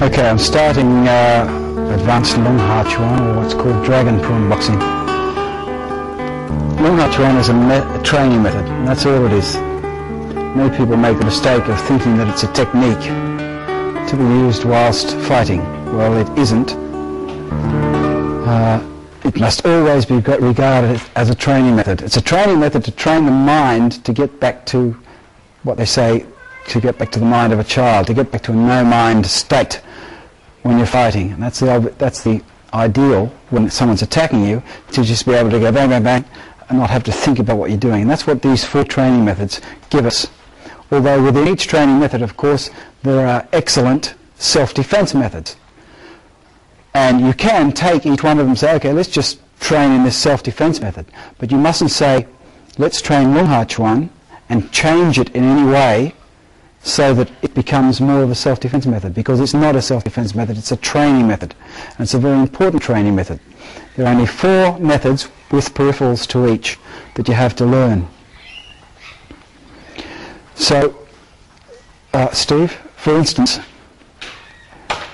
Okay, I'm starting advanced Har Ch'uan, or what's called Dragon Prawn Boxing. Har Ch'uan is a training method, and that's all it is. Many people make the mistake of thinking that it's a technique to be used whilst fighting. Well, it isn't. It must always be regarded as a training method. It's a training method to train the mind to get back to what they say, to get back to the mind of a child, to get back to a no-mind state when you're fighting. And that's the ideal when someone's attacking you, to just be able to go bang, bang, bang, and not have to think about what you're doing. And that's what these 4 training methods give us. Although within each training method, of course, there are excellent self-defense methods. And you can take each one of them and say, okay, let's just train in this self-defense method. But you mustn't say, let's train Har Ch'uan and change it in any way so that it becomes more of a self-defense method, because it's not a self-defense method, it's a training method. And it's a very important training method. There are only 4 methods with peripherals to each that you have to learn. So, Steve, for instance,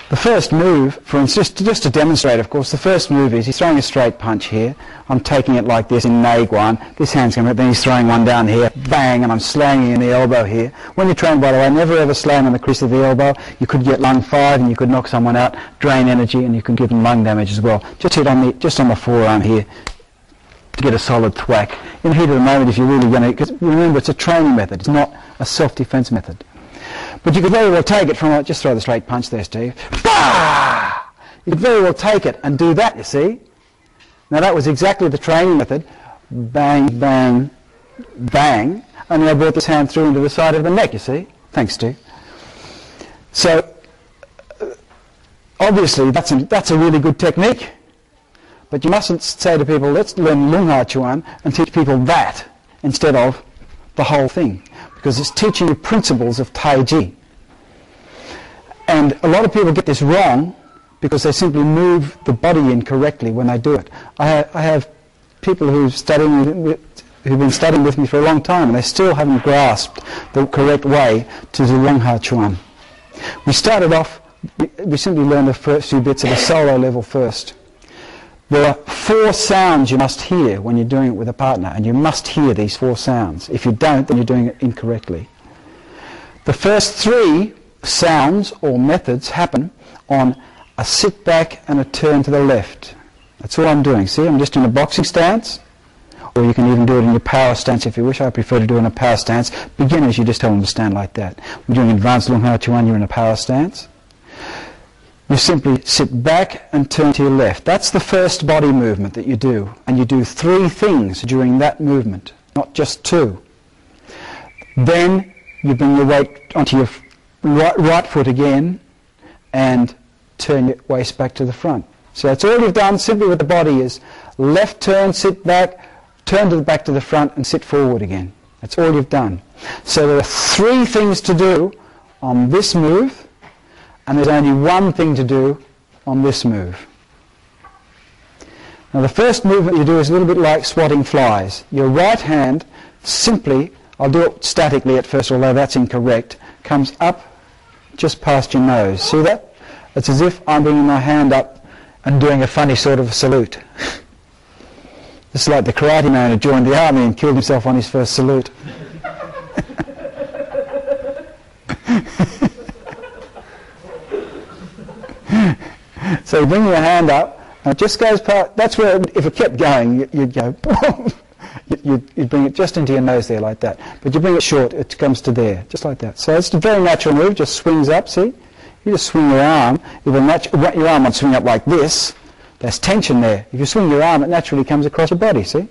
the first move, for instance, just to demonstrate, of course, the first move is he's throwing a straight punch here. I'm taking it like this in Nai Guan. This hand's coming up, then he's throwing one down here, bang, and I'm slanging in the elbow here. When you train, by the way, never ever slam on the crease of the elbow. You could get lung 5 and you could knock someone out, drain energy, and you can give them lung damage as well. Just hit on the forearm here to get a solid thwack. In the heat of the moment, if you're really going to, because remember, it's a training method, it's not a self-defense method. But you could very well take it from, just throw the straight punch there, Steve. Bah! You could very well take it and do that, you see. Now that was exactly the training method. Bang, bang, bang. And I brought this hand through into the side of the neck, you see. Thanks, Steve. So, obviously, that's a really good technique. But you mustn't say to people, let's learn Har Ch'uan and teach people that instead of the whole thing. Because it's teaching you principles of Tai Chi. And a lot of people get this wrong because they simply move the body incorrectly when they do it. I have people who've been studying with me for a long time, and they still haven't grasped the correct way to do Har Ch'uan. We started off, we simply learned the first few bits at a solo level first. There are 4 sounds you must hear when you're doing it with a partner, and you must hear these 4 sounds. If you don't, then you're doing it incorrectly. The first 3 sounds or methods happen on a sit back and a turn to the left. That's all I'm doing. See, I'm just in a boxing stance, or you can even do it in your power stance if you wish. I prefer to do it in a power stance. Beginners, you just tell them to stand like that. We're doing advanced Har Ch'uan, you're in a power stance. You simply sit back and turn to your left. That's the first body movement that you do. And you do 3 things during that movement, not just 2. Then you bring your weight onto your right foot again and turn your waist back to the front. So that's all you've done simply with the body is left turn, sit back, turn to the back to the front and sit forward again. That's all you've done. So there are 3 things to do on this move, and there's only 1 thing to do on this move. Now the first movement you do is a little bit like swatting flies. Your right hand simply, I'll do it statically at first, although that's incorrect, comes up just past your nose. See that? It's as if I'm bringing my hand up and doing a funny sort of a salute. Just like the karate man who joined the army and killed himself on his first salute. So you bring your hand up, and it just goes past. That's where, if it kept going, you'd go, you'd bring it just into your nose there like that. But you bring it short, it comes to there, just like that. So it's a very natural move, just swings up, see? You just swing your arm, your arm won't swing up like this. There's tension there. If you swing your arm, it naturally comes across your body, see?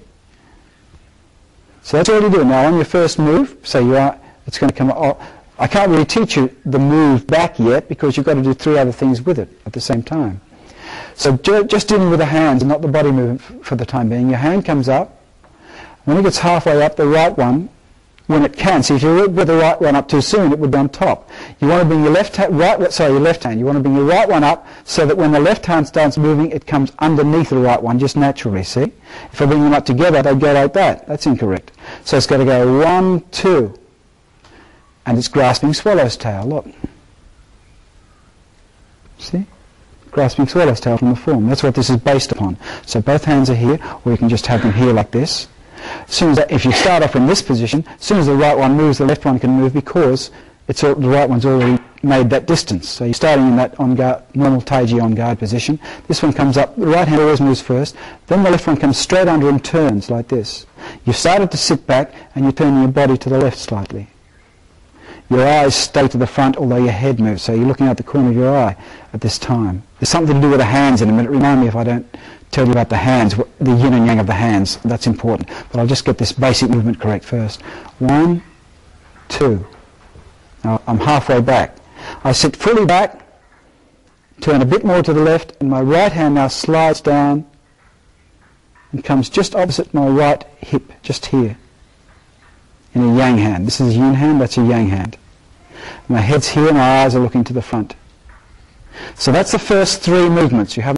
So that's all you do. Now on your first move, say it's going to come up. I can't really teach you the move back yet because you've got to do 3 other things with it at the same time. So just dealing with the hands and not the body movement for the time being. Your hand comes up. When it gets halfway up, the right one, when it can, see if you with the right one up too soon, it would be on top. You want to bring your left hand, you want to bring your right one up so that when the left hand starts moving, it comes underneath the right one just naturally, see? If I bring them up together, they go like that. That's incorrect. So it's got to go 1, 2. And it's grasping swallow's tail, look. See? Grasping swallow's tail from the form. That's what this is based upon. So both hands are here, or you can just have them here like this. As soon as if you start off in this position, as soon as the right one moves, the left one can move because the right one's already made that distance. So you're starting in that on guard, normal Taiji on guard position. This one comes up, the right hand always moves first, then the left one comes straight under and turns like this. You've started to sit back and you're turning your body to the left slightly. Your eyes stay to the front although your head moves, so you're looking out the corner of your eye at this time. There's something to do with the hands in a minute. Remind me if I don't tell you about the hands, the yin and yang of the hands. That's important. But I'll just get this basic movement correct first. 1, 2. Now I'm halfway back. I sit fully back, turn a bit more to the left, and my right hand now slides down and comes just opposite my right hip, just here, in a yang hand. This is a yin hand, that's a yang hand. My head's here, my eyes are looking to the front. So that's the first 3 movements. You have